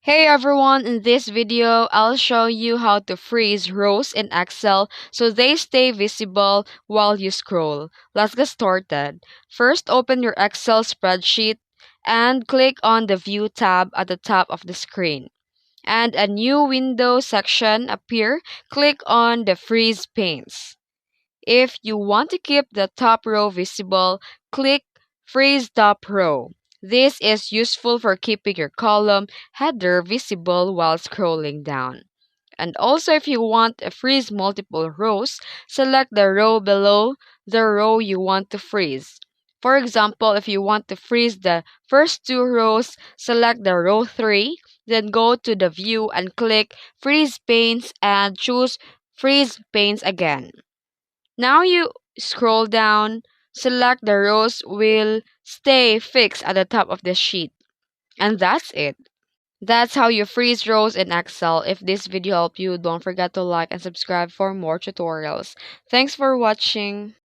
Hey everyone, in this video, I'll show you how to freeze rows in Excel so they stay visible while you scroll. Let's get started. First, open your Excel spreadsheet and click on the View tab at the top of the screen. And a new window section appear. Click on the Freeze Panes. If you want to keep the top row visible, click Freeze Top Row. This is useful for keeping your column header visible while scrolling down. And also, if you want to freeze multiple rows, select the row below the row you want to freeze. For example, if you want to freeze the first two rows, select the row 3, then go to the view and click Freeze Panes and choose Freeze Panes again. Now you scroll down, select the rows will stay fixed at the top of the sheet. And that's it. That's how you freeze rows in Excel. If this video helped you, don't forget to like and subscribe for more tutorials. Thanks for watching.